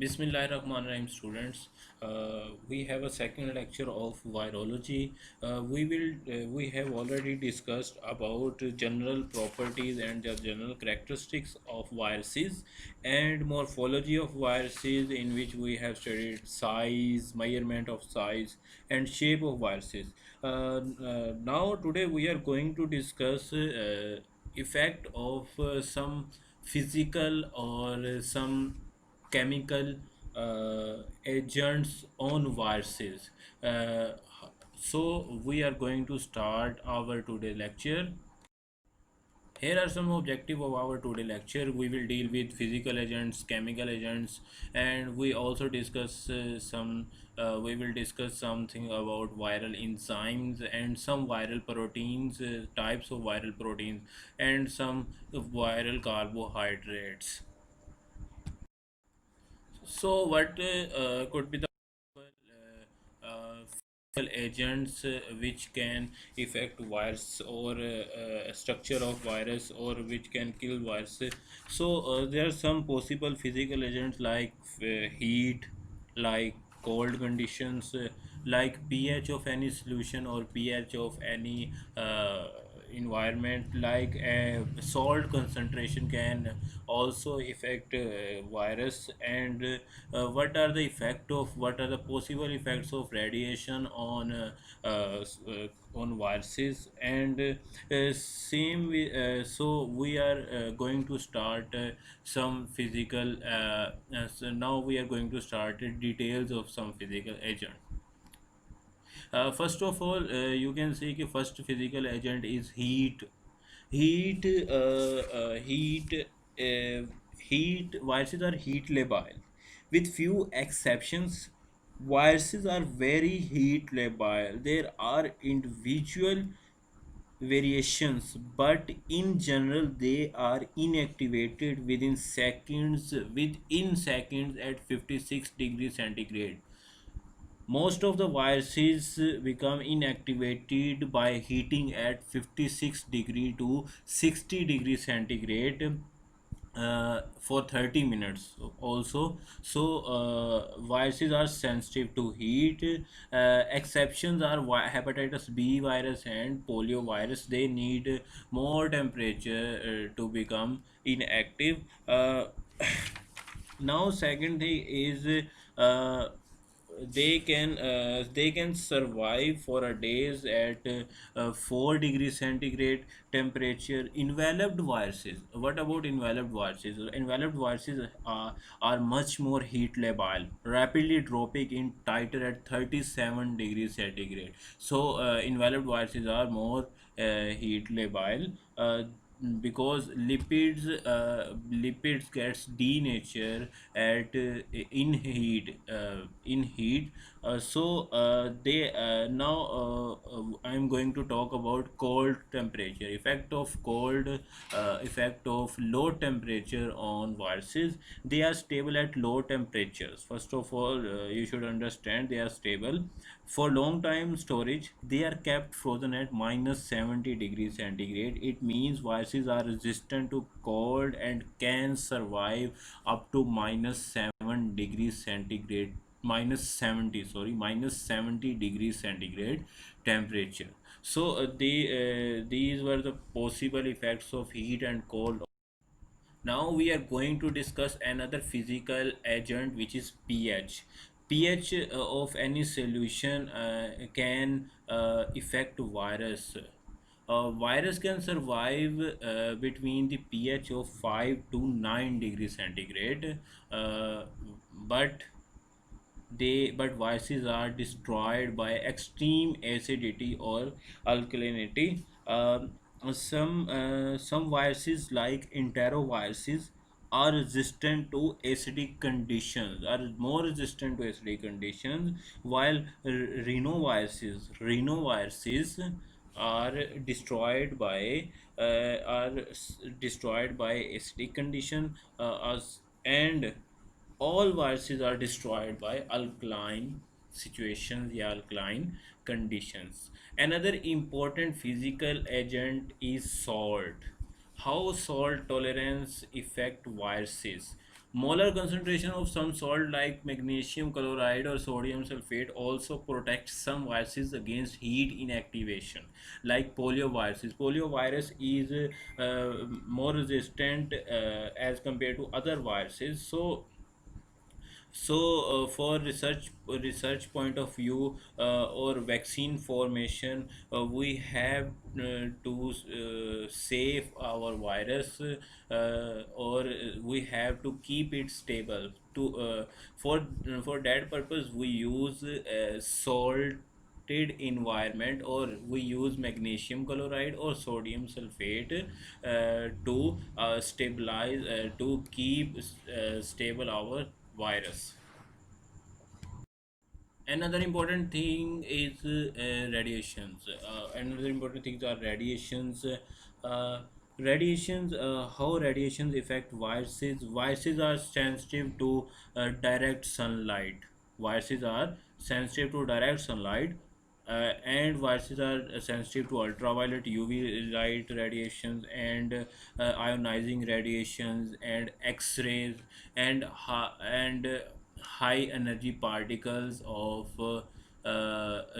Bismillahirrahmanirrahim, students. We have a second lecture of virology. We have already discussed about general properties and the general characteristics of viruses and morphology of viruses, in which we have studied size, measurement of size, and shape of viruses. Now today we are going to discuss effect of some physical or some chemical agents on viruses. Uh, so we are going to start our today lecture. Here are some objective of our today lecture. We will deal with physical agents, chemical agents, and we also discuss some. We will discuss something about viral enzymes and some viral proteins, types of viral proteins, and some viral carbohydrates. So, what could be the physical agents which can affect virus or structure of virus or which can kill virus? So, there are some possible physical agents like heat, like cold conditions, like pH of any solution or pH of any environment, like salt concentration can also affect virus. And what are the possible effects of radiation on viruses. And so we are going to start some physical so now we are going to start details of some physical agent. First of all, you can see कि first physical agent is heat. Heat, heat. Viruses are heat labile. With few exceptions, viruses are very heat labile. There are individual variations, but in general they are inactivated within seconds at 56 degrees centigrade. Most of the viruses become inactivated by heating at 56 degree to 60 degrees centigrade for 30 minutes also. So viruses are sensitive to heat. Exceptions are hepatitis B virus and polio virus. They need more temperature to become inactive. Now second thing is uh, they can survive for a days at 4 degrees centigrade temperature. Enveloped viruses, what about enveloped viruses? Enveloped viruses are much more heat labile, rapidly dropping in tighter at 37 degrees centigrade. So enveloped viruses are more heat labile, because lipids gets denature at in heat. So they now I'm going to talk about cold temperature, effect of low temperature on viruses. They are stable at low temperatures. First of all, you should understand they are stable for long time storage. They are kept frozen at minus 70 degrees centigrade. It means viruses are resistant to cold and can survive up to minus 7 degrees centigrade, minus 70 degrees centigrade temperature. So these were the possible effects of heat and cold. Now we are going to discuss another physical agent, which is pH. pH of any solution can affect virus. A virus can survive between the pH of 5 to 9 degrees centigrade, but viruses are destroyed by extreme acidity or alkalinity. Some viruses like enteroviruses are resistant to acidic conditions, are more resistant to acidic conditions, while rhinoviruses are destroyed by acidic condition, as and all viruses are destroyed by alkaline situations, yeah, alkaline conditions. Another important physical agent is salt. How salt tolerance affect viruses? Molar concentration of some salt like magnesium chloride or sodium sulfate also protects some viruses against heat inactivation, like poliovirus. Poliovirus is more resistant as compared to other viruses. So, for research point of view or vaccine formation, we have to save our virus, or we have to keep it stable. For that purpose, we use salted environment, or we use magnesium chloride or sodium sulfate to stabilize, to keep stable our virus. Another important thing is radiations. Another important things are radiations. Uh, Radiations, how radiations affect viruses. Viruses are sensitive to direct sunlight. Viruses are sensitive to direct sunlight, and viruses are sensitive to ultraviolet UV light radiations, and ionizing radiations, and X-rays, and high energy particles of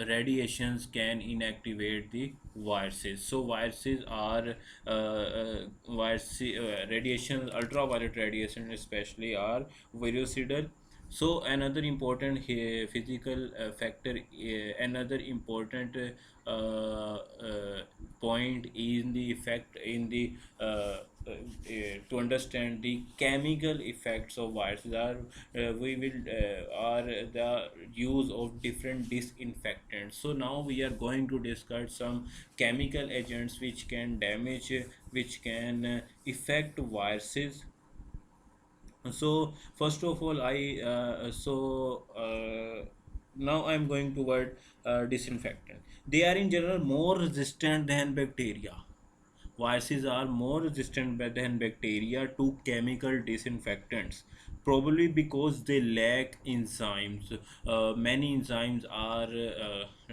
radiations can inactivate the viruses. So viruses are radiation, ultraviolet radiation especially, are virucidal. So another important physical factor, another important point in the effect in the to understand the chemical effects of viruses are, we will are the use of different disinfectants. So now we are going to discuss some chemical agents which can damage, which can affect viruses. So first of all, now I'm going toward disinfectant. They are in general more resistant than bacteria. Viruses are more resistant than bacteria to chemical disinfectants, probably because they lack enzymes. Many enzymes are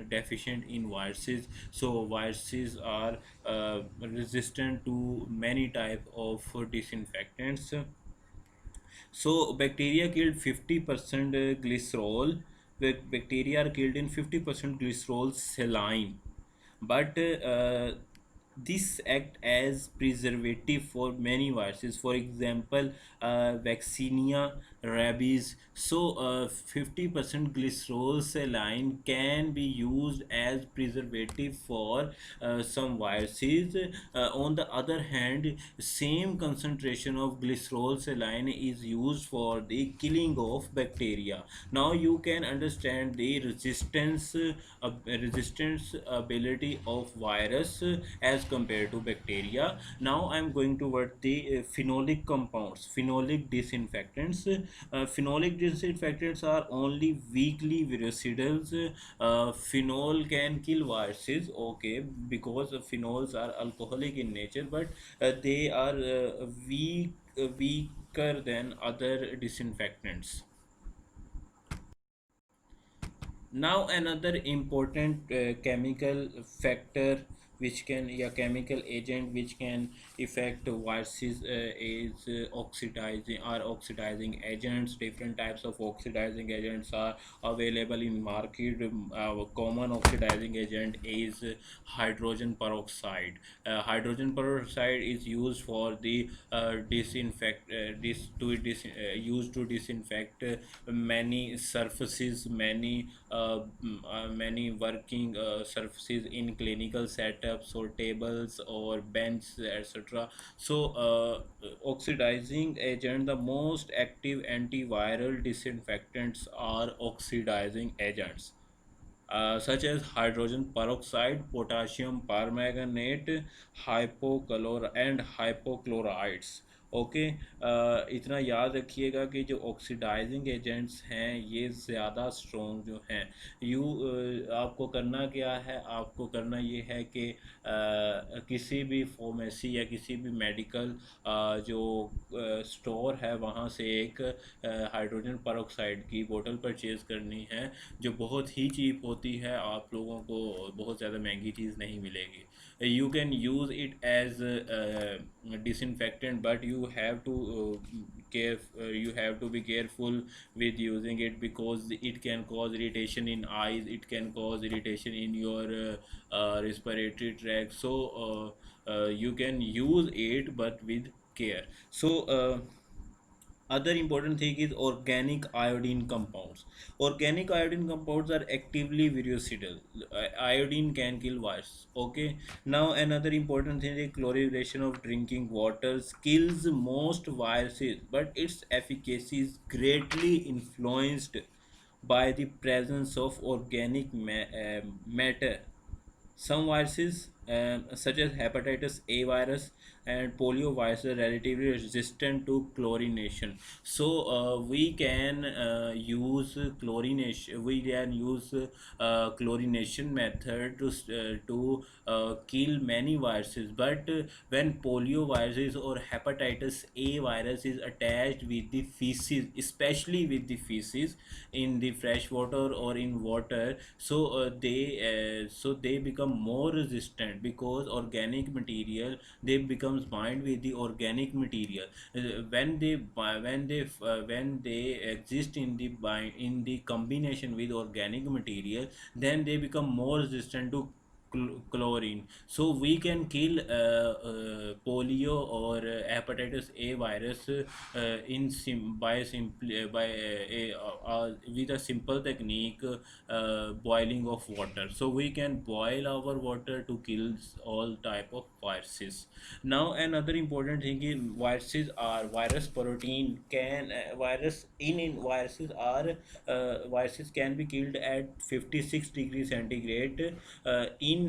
deficient in viruses, so viruses are resistant to many type of disinfectants. So bacteria killed 50% glycerol. Bacteria are killed in 50% glycerol saline, but this act as preservative for many viruses. For example, vaccinia, rabies. So 50% glycerol saline can be used as preservative for some viruses. On the other hand, same concentration of glycerol saline is used for the killing of bacteria. Now you can understand the resistance ability of virus as compared to bacteria. Now I'm going toward the phenolic compounds, phenolic disinfectants. Phenolic disinfectants are only weakly virucidals. Phenol can kill viruses, okay, because phenols are alcoholic in nature, but they are weaker than other disinfectants. Now another important chemical factor which can, yeah, chemical agent which can affect viruses is oxidizing agents. Different types of oxidizing agents are available in market. A common oxidizing agent is hydrogen peroxide. Hydrogen peroxide is used for the used to disinfect many surfaces, many working surfaces in clinical setups, or tables or benches, etc. So oxidizing agent, the most active antiviral disinfectants are oxidizing agents, such as hydrogen peroxide, potassium permanganate, and hypochlorites. Okay, इतना याद रखिएगा कि जो oxidising agents हैं ये ज़्यादा strong जो हैं। आपको करना क्या है, आपको करना ये है कि किसी भी फार्मेसी या किसी भी मेडिकल जो स्टोर है वहाँ से एक हाइड्रोजन peroxide की बोतल परचेज़ करनी है, जो बहुत ही चीप होती है। आप लोगों को बहुत ज़्यादा महंगी चीज़ नहीं मिलेगी। You can use it as disinfectant, but you you have to you have to be careful with using it, because it can cause irritation in eyes, it can cause irritation in your respiratory tract. So you can use it, but with care. So other important thing is organic iodine compounds. Organic iodine compounds are actively virucidal. Iodine can kill virus. Okay. Now another important thing is chlorination of drinking water kills most viruses, but its efficacy is greatly influenced by the presence of organic matter. Some viruses, such as hepatitis A virus and polio virus, are relatively resistant to chlorination. So we can use chlorination. We can use chlorination method to kill many viruses. But when polio viruses or hepatitis A virus is attached with the feces, especially with the feces in the fresh water or in water, so they become more resistant, because organic material, they becomes bind with the organic material. When they exist in the in the combination with organic material, then they become more resistant to chlorine. So we can kill polio or hepatitis A virus by simply by with a simple technique, boiling of water. So we can boil our water to kill all type of viruses. Now another important thing is viruses are virus protein can virus in viruses are viruses can be killed at 56 degrees centigrade in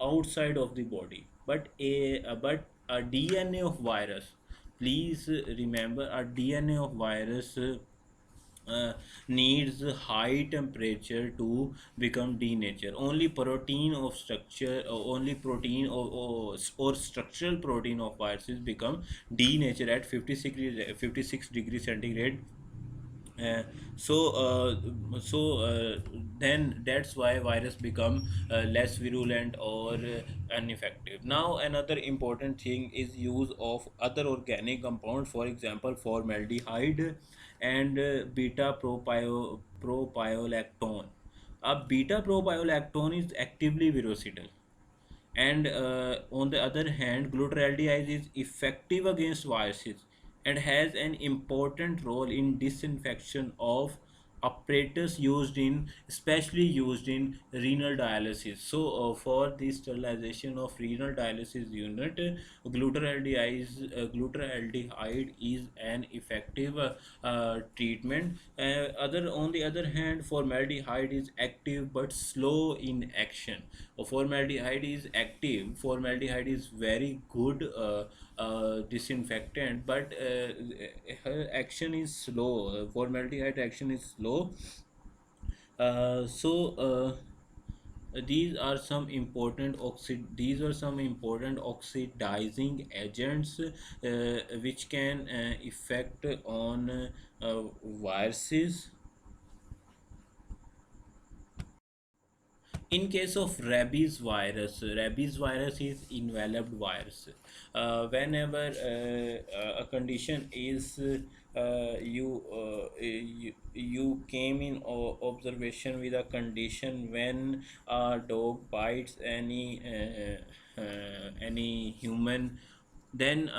outside of the body. But a DNA of virus, please remember, a DNA of virus needs high temperature to become denatured. Only protein of structure, only protein or structural protein of viruses become denatured at 56 degrees centigrade. uh, so then that's why virus become less virulent or ineffective. Now another important thing is use of other organic compounds, for example formaldehyde and beta propiolactone. A beta propiolactone is actively virucidal, and on the other hand glutaraldehyde is effective against viruses and has an important role in disinfection of apparatus used in, especially used in renal dialysis. So for the sterilization of renal dialysis unit, glutaraldehyde is an effective treatment. Other On the other hand, formaldehyde is active but slow in action. Formaldehyde is active. Formaldehyde is very good disinfectant, but her action is slow. Formaldehyde action is slow. These are some important oxidizing agents which can effect on viruses. In case of rabies virus is enveloped virus. Whenever a condition is you came in observation with a condition when a dog bites any human, then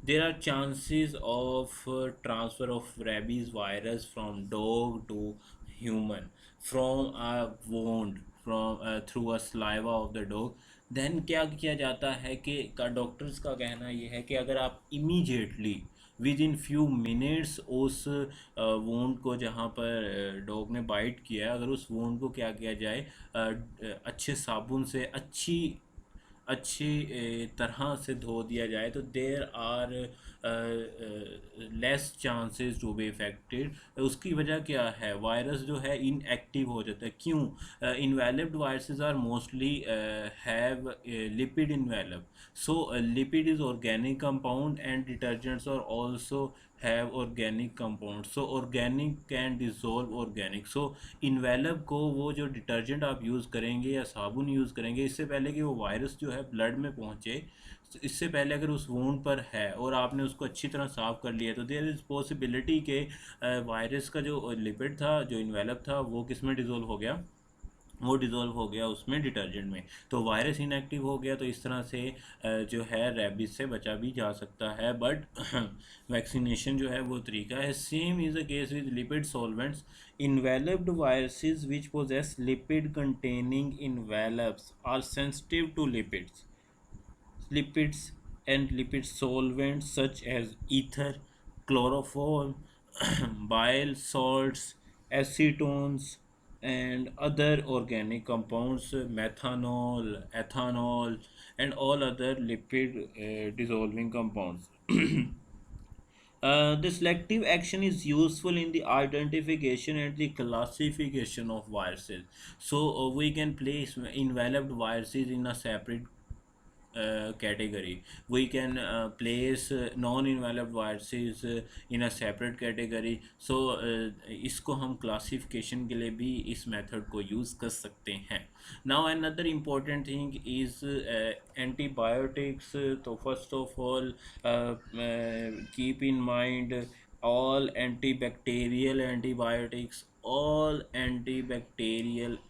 there are chances of transfer of rabies virus from dog to human, from a wound, from through a saliva of the dog. Then क्या किया जाता है कि का doctors का कहना ये है कि अगर आप immediately with in few minutes उस वोंड को, जहाँ पर डॉग ने बाइट किया है, अगर उस वोंड को क्या किया जाए, अच्छे साबुन से अच्छी अच्छी तरह से धो दिया जाए, तो there are less chances to be affected. उसकी वजह क्या है, वायरस जो है इनएक्टिव हो जाता है। क्यों? Enveloped viruses are mostly have lipid envelope. So lipid is organic compound and detergents are also have organic compounds, so organic can dissolve organic. So envelope को, वो जो डिटर्जेंट आप यूज़ करेंगे या साबुन यूज़ करेंगे, इससे पहले कि वो वायरस जो है ब्लड में पहुँचे, इससे पहले अगर उस वूंड पर है और आपने उसको अच्छी तरह साफ़ कर लिया, तो देयर इज़ पॉसिबिलिटी के वायरस का जो लिपिड था, जो इन्वेलप था, वो किस में डिज़ोल्व हो गया, वो डिज़ोल्व हो गया उसमें, डिटर्जेंट में। तो वायरस इनएक्टिव हो गया, तो इस तरह से जो है रेबीज से बचा भी जा सकता है, बट वैक्सीनेशन जो है वो तरीका है। Same is the case with lipid solvents. Enveloped viruses which poses lipid containing envelopes are sensitive to lipids and lipid solvents such as ether, chloroform, bile salts, acetones, and other organic compounds, methanol, ethanol, and all other lipid dissolving compounds. The selective action is useful in the identification and the classification of viruses. So we can place enveloped viruses in a separate category. We can place non-enveloped viruses in a separate category. So इसको हम classification के लिए भी इस method को use कर सकते हैं. Now another important thing is antibiotics. So first of all, keep in mind all antibacterial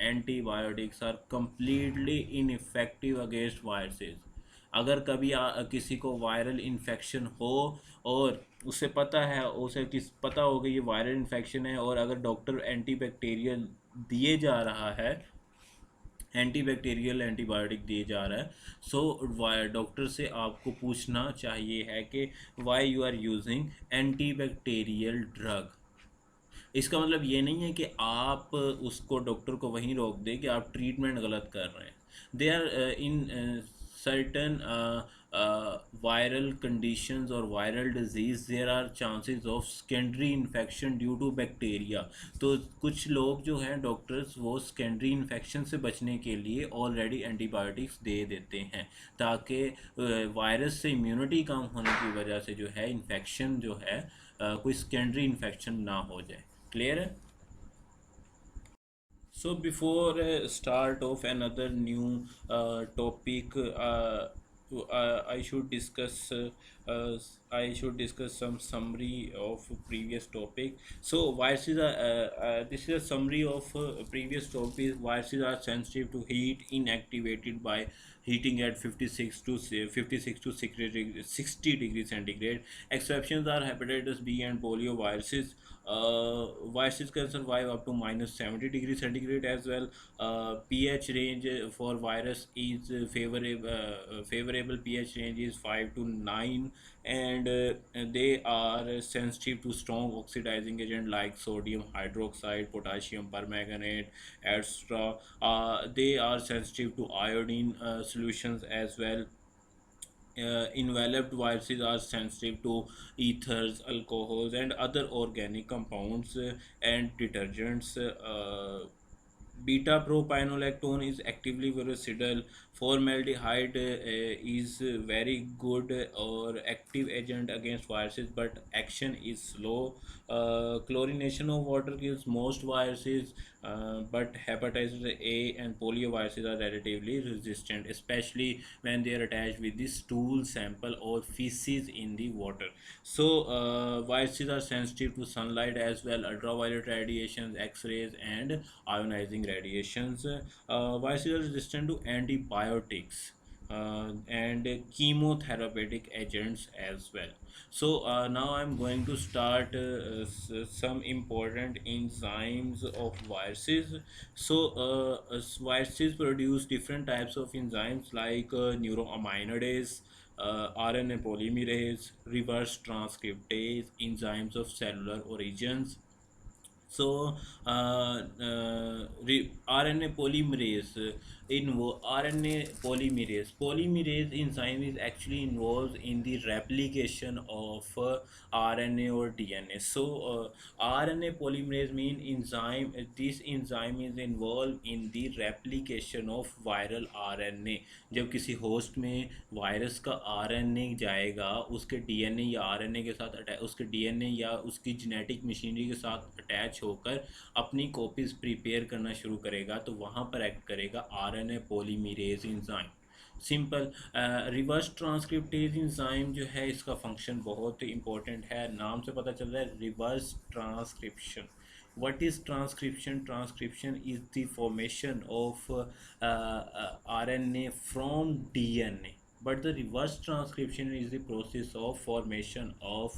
antibiotics are completely ineffective against viruses. अगर कभी किसी को वायरल इन्फेक्शन हो और उसे पता है, उसे पता हो कि ये वायरल इन्फेक्शन है, और अगर डॉक्टर एंटीबैक्टीरियल दिए जा रहा है, एंटीबैक्टीरियल एंटीबायोटिक दिए जा रहा है, सो डॉक्टर से आपको पूछना चाहिए है कि why you are using antibacterial drug. इसका मतलब ये नहीं है कि आप उसको, डॉक्टर को वहीं रोक दें कि आप ट्रीटमेंट गलत कर रहे हैं। They are in certain viral conditions और viral disease there are chances of secondary infection due to bacteria. तो कुछ लोग जो हैं डॉक्टर्स, वो सेकेंडरी इन्फेक्शन से बचने के लिए ऑलरेडी एंटीबायोटिक्स दे देते हैं, ताकि वायरस से इम्यूनिटी कम होने की वजह से जो है इन्फेक्शन जो है कोई सेकेंडरी इन्फेक्शन ना हो जाए। क्लियर है? So before start of another new topic, I should discuss I should discuss some summary of previous topic. So viruses are this is a summary of previous topic. Viruses are sensitive to heat, inactivated by heating at 56 to 60 degrees centigrade. Exceptions are hepatitis B and polio viruses. Viruses can survive up to minus 70 degrees centigrade as well. pH range for virus is favorable pH range is 5 to 9, and they are sensitive to strong oxidizing agent like sodium hydroxide, potassium permanganate, etc. They are sensitive to iodine solutions as well. Enveloped viruses are sensitive to ethers, alcohols, and other organic compounds and detergents. Beta propionolactone is actively virucidal. Formaldehyde is very good or active agent against viruses, but action is slow. Chlorination of water kills most viruses, but hepatitis A and polio viruses are relatively resistant, especially when they are attached with the stool sample or feces in the water. So viruses are sensitive to sunlight as well, ultraviolet radiations, X-rays, and ionizing radiations. Viruses are resistant to antibiotics and chemotherapeutic agents as well. So now I'm going to start some important enzymes of viruses. So viruses produce different types of enzymes like neuroaminidase, RNA polymerase, reverse transcriptase, enzymes of cellular origins. So RNA polymerase polymerase enzyme is actually involved in the replication of RNA or DNA. So RNA polymerase mean enzyme, this enzyme is involved in the replication of viral RNA. जब किसी host में virus का RNA जाएगा, उसके DNA या RNA के साथ उसके DNA या उसकी जेनेटिक मशीनरी के साथ अटैच होकर अपनी कॉपीज प्रिपेयर करना शुरू करेगा, तो वहाँ पर एक्ट करेगा RNA polymerase enzyme. Simple. Reverse transcriptase enzyme जो है इसका फंक्शन बहुत इंपॉर्टेंट है, नाम से पता चल रहा है reverse transcription. what is transcription is the formation of RNA from DNA, but the reverse transcription is the process of formation of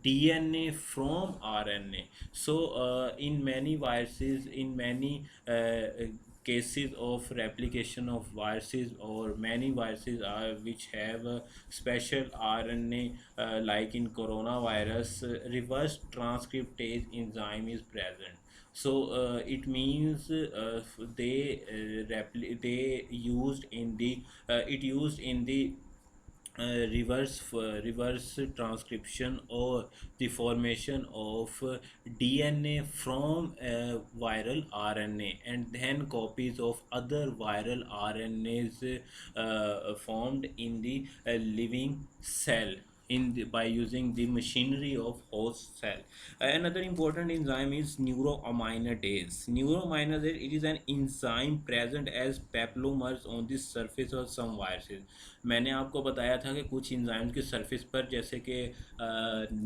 DNA from RNA. So in many viruses, in many cases of replication of viruses, or many viruses are which have a special RNA, like in coronavirus, reverse transcriptase enzyme is present. So it means they used in the it used in the reverse transcription, or the formation of DNA from viral RNA, and then copies of other viral RNAs formed in the living cell by using the machinery of host cell. Another important enzyme is neuroaminidase. Neuroaminidase, it is an enzyme present as peplomers on the surface of some viruses. मैंने आपको बताया था कि कुछ enzymes की surface पर जैसे कि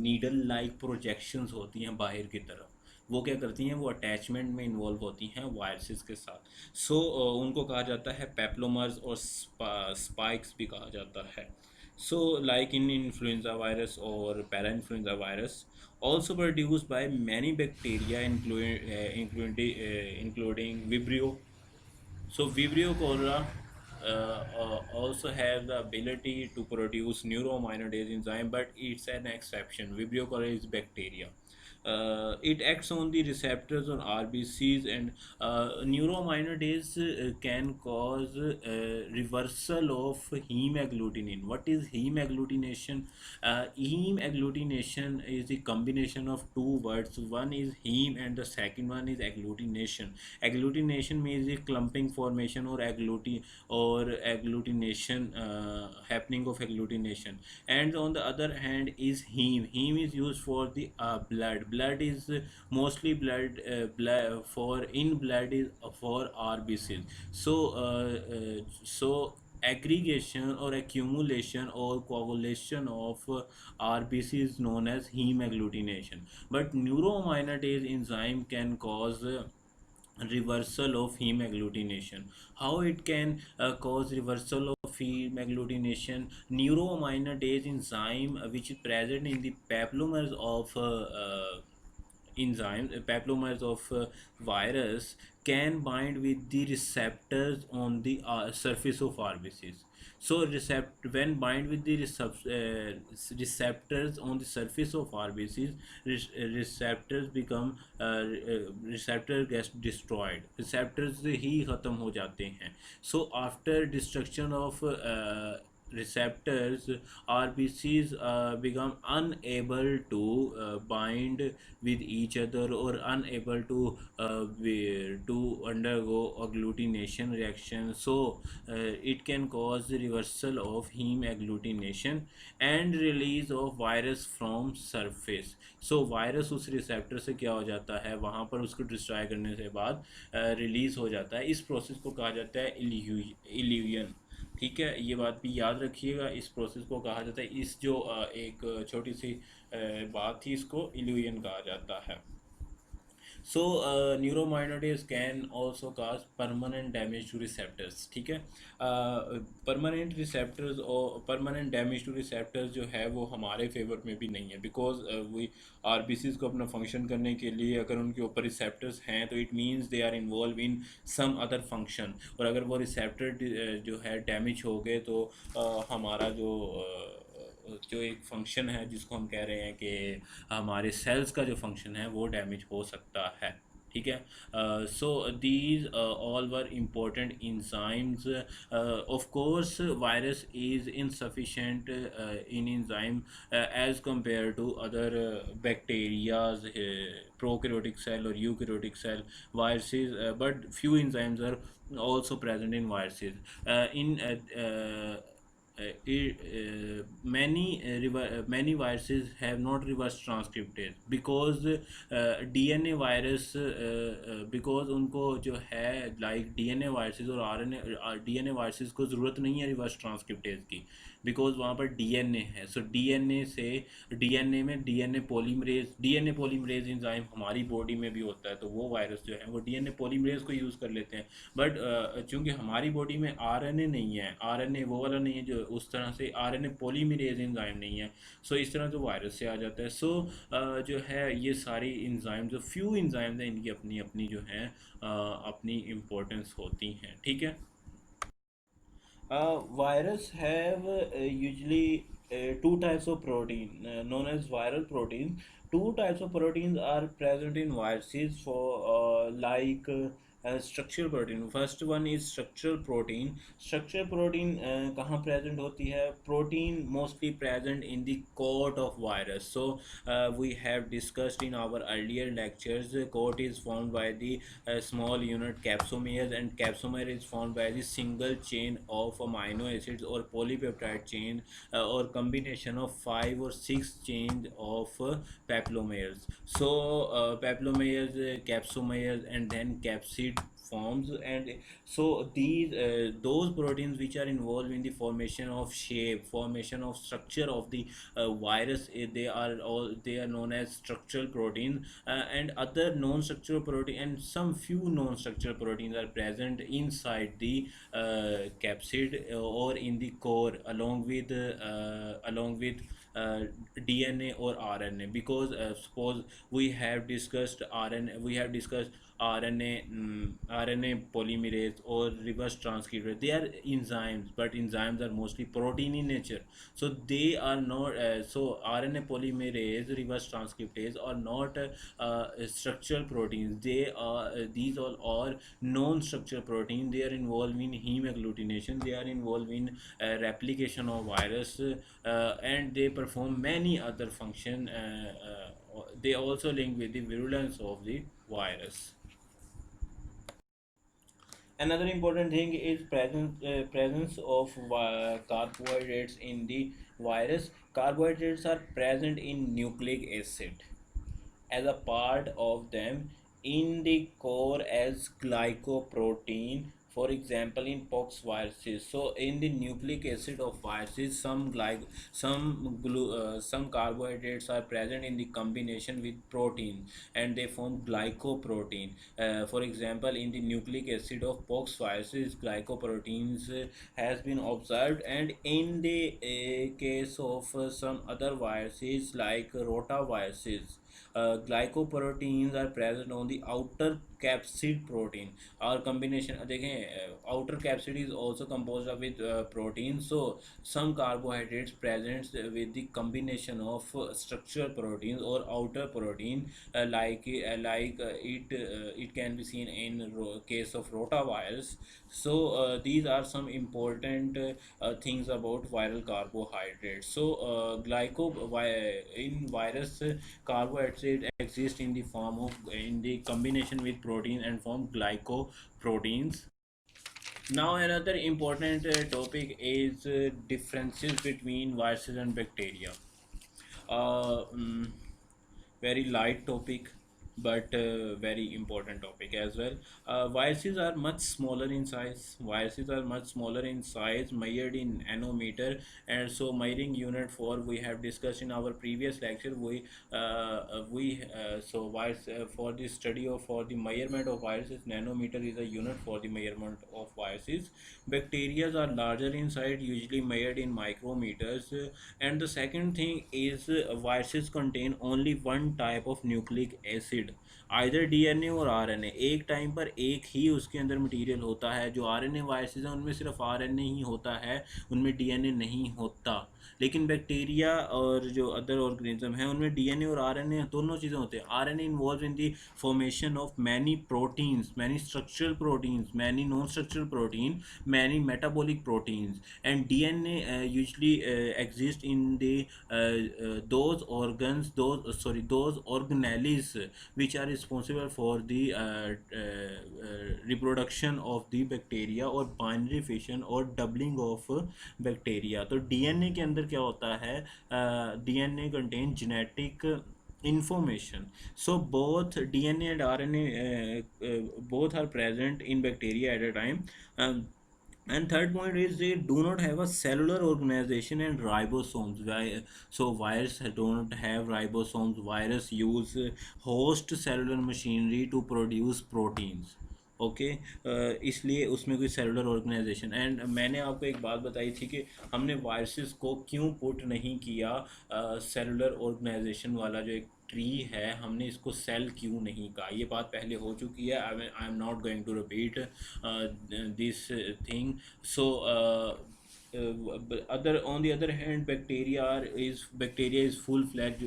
नीडल लाइक प्रोजेक्शंस होती हैं बाहर की तरफ, वो क्या करती हैं, वो अटैचमेंट में इन्वॉल्व होती हैं वायरसेस के साथ। सो उनको कहा जाता है पेप्लोमर्स, और स्पाइक्स भी कहा जाता है। So like in influenza virus और parainfluenza virus also produced by many bacteria, including Vibrio. So Vibrio cholera also have the ability to produce neuroaminidase enzyme, but it's an exception. Vibrio cholera is bacteria. It acts on the receptors on RBCs, and neuroaminidase can cause reversal of heme agglutination. What is heme agglutination? Heme agglutination is the combination of two words. One is heme and the second one is agglutination. Agglutination means the clumping formation, or agglutination, happening of agglutination. And on the other hand is heme. Heme is used for the blood is mostly blood for in blood is for RBCs. So aggregation or accumulation or coagulation of RBC is known as heme agglutination. But neuroaminidase enzyme can cause reversal of heme agglutination. How it can cause reversal of heme agglutination? Neuroaminidase enzyme, which is present in the peplomers of papillomas of virus, can bind with the receptors on the surface of RBCs. So when bind with the receptors on the surface of RBCs, receptors become receptor gets destroyed, receptors ही खत्म हो जाते हैं. So after destruction of receptors, RBCs become unable to bind with each other, or unable to undergo agglutination reaction. So it can cause the reversal of heme agglutination and release of virus from surface. So virus उस receptor से क्या हो जाता है, वहाँ पर उसको destroy करने से बाद रिलीज हो जाता है. इस प्रोसेस को कहा जाता है इल्यूजन. ठीक है, ये बात भी याद रखिएगा, इस प्रोसेस को कहा जाता है, इस जो एक छोटी सी बात थी, इसको इल्यूजन कहा जाता है. सो neurominidase can also cause permanent damage two receptors. ठीक है, परमानेंट रिसेप्टर्स और परमानेंट डैमेज टू रिसेप्टर्स जो है वो हमारे फेवर में भी नहीं है, बिकॉज वी आरबीसीज को अपना फंक्शन करने के लिए अगर उनके ऊपर रिसेप्टर्स हैं तो it means they are involve in some other function, और अगर वो रिसेप्टर जो है डैमेज हो गए तो हमारा जो एक फंक्शन है जिसको हम कह रहे हैं कि हमारे सेल्स का जो फंक्शन है वो डैमेज हो सकता है. ठीक है, so these all were important enzymes. Of course virus is insufficient in enzyme as compare to other bacterias, prokaryotic cell or eukaryotic cell viruses, but few enzymes are also present in viruses. In many viruses have not reverse transcriptase because DNA virus because उनको जो है like DNA viruses और RNA DNA viruses को ज़रूरत नहीं है reverse transcriptase की because वहाँ पर डीएनए है सो डीएनए से डीएनए में डीएनए पॉलीमरेज इंजाइम हमारी बॉडी में भी होता है तो वो वायरस जो है वो डीएनए पॉलीमरेज को यूज़ कर लेते हैं बट चूंकि हमारी बॉडी में आरएनए नहीं है आरएनए वो वाला नहीं है जो उस तरह से आरएनए पॉलीमरेज एंजाइम नहीं है सो इस तरह जो वायरस से आ जाता है सो जो है ये सारी इंजाइम जो फ्यू इंजाइम्स हैं इनकी अपनी अपनी जो है अपनी इम्पोर्टेंस होती हैं ठीक है virus have usually two types of protein known as viral proteins. Two types of proteins are present in viruses for structural protein. First one is structural protein. Structural protein कहाँ present होती है? Protein mostly present in the coat of virus. So we have discussed in our earlier lectures. The coat is formed by the small unit capsomeres, and capsomere is formed by the single chain of amino acids or polypeptide chain or combination of 5 or 6 chains of papillomeres. So papillomeres, capsomeres, and then capsid forms and so these those proteins which are involved in the formation of shape formation of structure of the virus they are known as structural proteins and other non-structural protein and some few non-structural proteins are present inside the capsid or in the core along with DNA or RNA because suppose we have discussed RNA we have discussed RNA polymerase or reverse transcriptase they are enzymes but enzymes are mostly protein in nature so they are not so RNA polymerase reverse transcriptase are not structural proteins they are these all are non-structural proteins they are involved in heme agglutination they are involved in replication of virus and they perform many other function they also link with the virulence of the virus. Another important thing is presence of carbohydrates in the virus. Carbohydrates are present in nucleic acid as a part of them in the core as glycoprotein for example in pox viruses so in the nucleic acid of viruses some carbohydrates are present in the combination with protein and they form glycoprotein for example in the nucleic acid of pox viruses glycoproteins has been observed and in the case of some other viruses like rotaviruses glycoproteins are present on the outer capsid protein or combination देखें outer capsid is also composed of with protein so some carbohydrates present with the combination of structural proteins or outer protein it can be seen in case of rotavirus so these are some important things about viral carbohydrates so in virus carbohydrate exist in the form of in the combination with protein and form glycoproteins. Now another important topic is differences between viruses and bacteria. Uh, mm, Very light topic but very important topic as well. Viruses are much smaller in size. Viruses are much smaller in size, measured in nanometer, and so measuring unit for we have discussed in our previous lecture. So virus for the study of for the measurement of viruses, nanometer is a unit for the measurement of viruses. Bacteria are larger in size, usually measured in micrometers. And the second thing is viruses contain only one type of nucleic acid either DNA और RNA एक time पर एक ही उसके अंदर material होता है जो RNA viruses हैं उनमें सिर्फ आरएनए ही होता है उनमें डीएनए नहीं होता लेकिन बैक्टीरिया और जो अदर ऑर्गेनिज्म हैं उनमें डीएनए और आरएनए दोनों चीज़ें होते हैं RNA involve in the formation of many proteins many structural proteins many non structural protein many metabolic proteins and DNA usually exist in the those organs those sorry those organelles which are responsible for the reproduction of the bacteria or binary fission और doubling of bacteria. तो DNA के अंदर क्या होता है, DNA contain genetic information. So both DNA and RNA both are present in bacteria at a time. And third point is they do not have a cellular organization and ribosomes. So virus don't have ribosomes. Virus use host cellular machinery to produce proteins. Okay इसलिए उसमें कोई cellular organisation. And मैंने आपको एक बात बताई थी कि हमने वायरसेस को क्यों पुट नहीं किया सेलुलर ऑर्गेनाइजेशन वाला जो एक ट्री है, हमने इसको सेल क्यों नहीं कहा. ये बात पहले हो चुकी है. I am not going to repeat this thing. So other on the other hand, bacteria is full fledged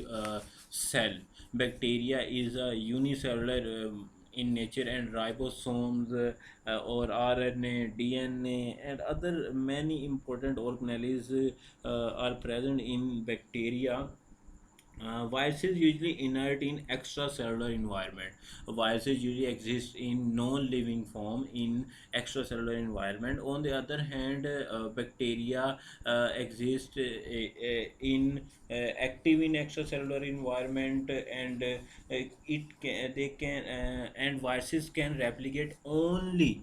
cell. Bacteria is a unicellular in nature, and ribosomes or RNA, DNA, and other many important organelles are present in bacteria. Viruses usually inert in extracellular environment. Viruses usually exist in non-living form in extracellular environment. On the other hand, bacteria exist in active in extracellular environment, and they can and viruses can replicate only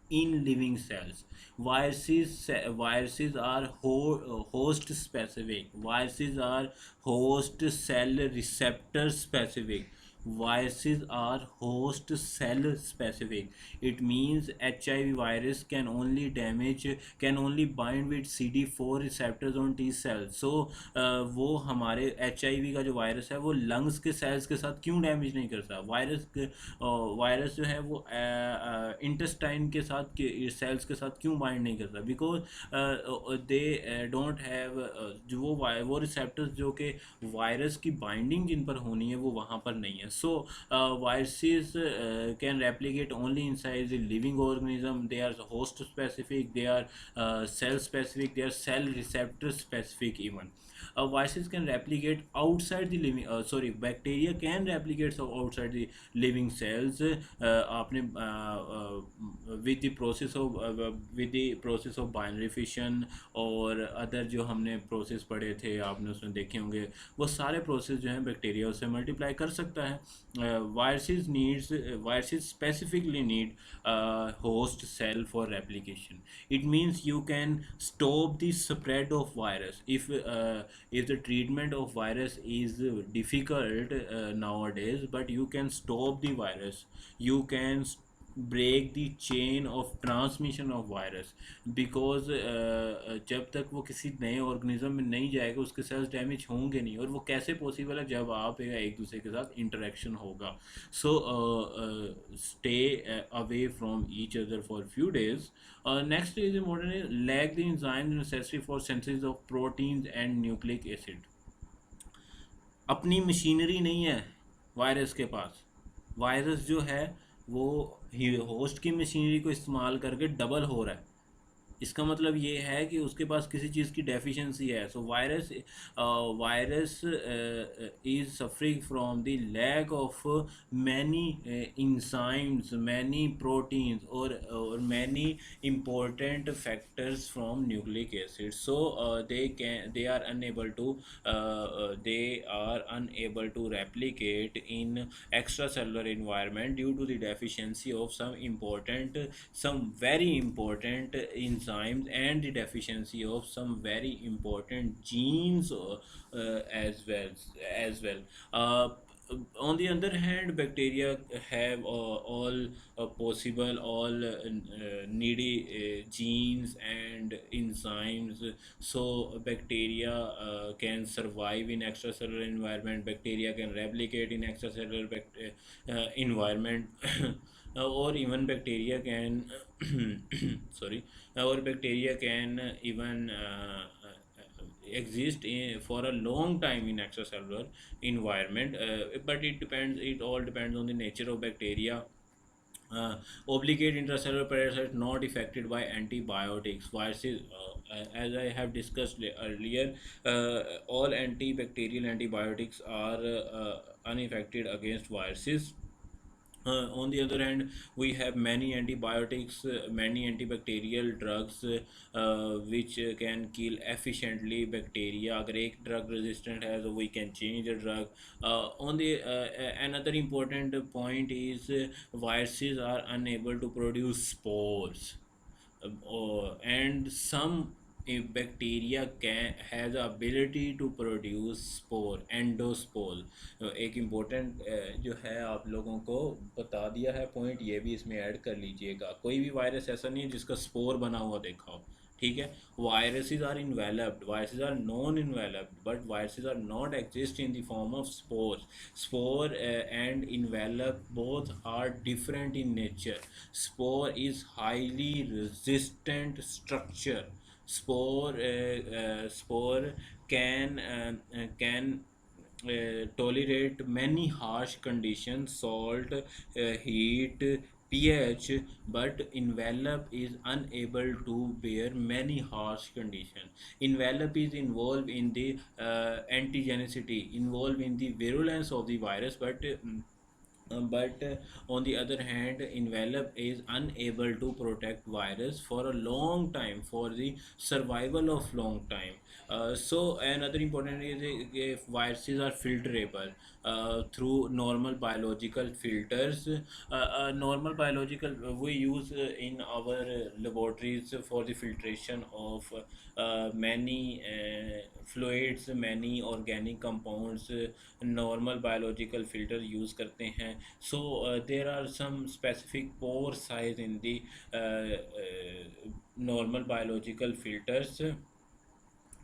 in living cells. Viruses are host specific. Viruses are host cell receptor specific. Viruses are host cell specific. It means HIV virus can only bind with CD4 receptors on T cells. So वो हमारे HIV का जो virus है वो lungs के sales के साथ क्यों डैमेज नहीं करता. वायरस जो है वो इंटेस्टाइन के साथ सेल्स के साथ क्यों बाइंड नहीं करता. बिकॉज दे डोंट हैव जो वो रिसेप्टर्स जो कि वायरस की बाइंडिंग जिन पर होनी है वो वहाँ पर नहीं है. So viruses can replicate only inside the living organism. They are host specific, they are cell specific, they are cell receptor specific even. Viruses can replicate outside the living bacteria can replicate outside the living cells. आपने with the process of binary fission और other जो हमने process पढ़े थे आपने उसमें देखे होंगे, वो सारे प्रोसेस जो हैं बैक्टीरिया उससे मल्टीप्लाई कर सकता है. Viruses specifically need host cell for replication. It means you can stop the spread of virus. If the treatment of virus is difficult nowadays, but you can stop the virus. You can break the chain of transmission of virus. Because जब तक वो किसी नए organism में नहीं जाएगा उसके cells damage होंगे नहीं. और वो कैसे पॉसिबल है, जब आप एक दूसरे के साथ इंटरेक्शन होगा. So stay away from each other for few days. Next is important, lack the enzymes necessary for synthesis of proteins and nucleic acid. अपनी मशीनरी नहीं है वायरस के पास. वायरस जो है वो होस्ट की मशीनरी को इस्तेमाल करके डबल हो रहा है. इसका मतलब ये है कि उसके पास किसी चीज़ की डेफिशिएंसी है. So virus is suffering from the lack of many enzymes, many proteins और many important factors from nucleic acid. So they are unable to replicate in extracellular environment due to the deficiency of some very important enzymes and the deficiency of some very important genes as well. On the other hand, bacteria have all needy genes and enzymes. So bacteria can survive in extracellular environment. Bacteria can replicate in extracellular environment. Or even bacteria can sorry or bacteria can even exist for a long time in extracellular environment. But it all depends on the nature of bacteria. uh, obligate intracellular parasites not affected by antibiotics. Viruses, as I have discussed earlier, all antibacterial antibiotics are unaffected against viruses. On the other hand, we have many antibiotics, many antibacterial drugs which can kill efficiently bacteria. अगर एक drug resistant है तो we can change the drug. On the another important point is viruses are unable to produce spores, and some bacteria can has the ability to produce spore, endospore. एक important जो है आप लोगों को बता दिया है पॉइंट, ये भी इसमें ऐड कर लीजिएगा। कोई भी वायरस ऐसा नहीं है जिसका स्पोर बना हुआ देखा हो, ठीक है। viruses are enveloped, viruses are non enveloped, but viruses are not exist in the form of spores. Spore and envelop both are different in nature. Spore is highly resistant structure. Spore can tolerate many harsh conditions, salt, heat, pH, but envelope is unable to bear many harsh conditions. Envelope is involved in the antigenicity, involved in the virulence of the virus, but on the other hand, envelope is unable to protect virus for a long time, for the survival of long time. So another important is if viruses are filterable through normal biological filters. Normal biological we use in our laboratories for the filtration of many fluids, many organic compounds. Normal biological filter use करते हैं. So there are some specific pore size in the normal biological filters,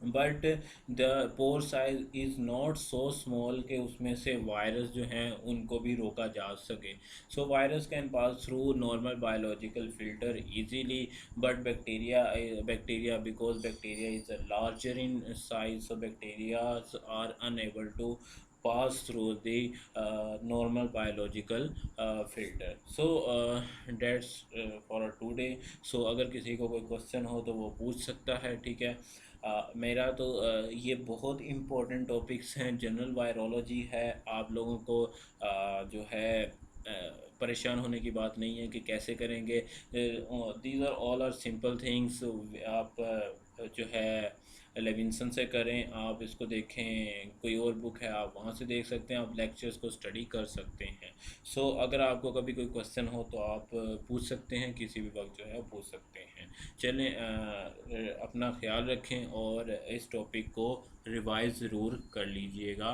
but the pore size is not so small कि उसमें से virus जो हैं उनको भी रोका जा सके. सो virus can pass through normal biological filter easily, but bacteria because bacteria is larger in size, so bacteria are unable to pass through the normal biological filter. So that's for today. So अगर किसी को कोई question हो तो वो पूछ सकता है, ठीक है। मेरा तो ये बहुत इम्पोर्टेंट टॉपिक्स हैं, जनरल वायरोलॉजी है। आप लोगों को जो है परेशान होने की बात नहीं है कि कैसे करेंगे। These are all are simple things. आप जो है लेविंसन से करें, आप इसको देखें, कोई और बुक है आप वहाँ से देख सकते हैं, आप लेक्चर्स को स्टडी कर सकते हैं। सो अगर आपको कभी कोई क्वेश्चन हो तो आप पूछ सकते हैं, किसी भी वक्त जो है पूछ सकते हैं। चलें, अपना ख्याल रखें और इस टॉपिक को रिवाइज ज़रूर कर लीजिएगा।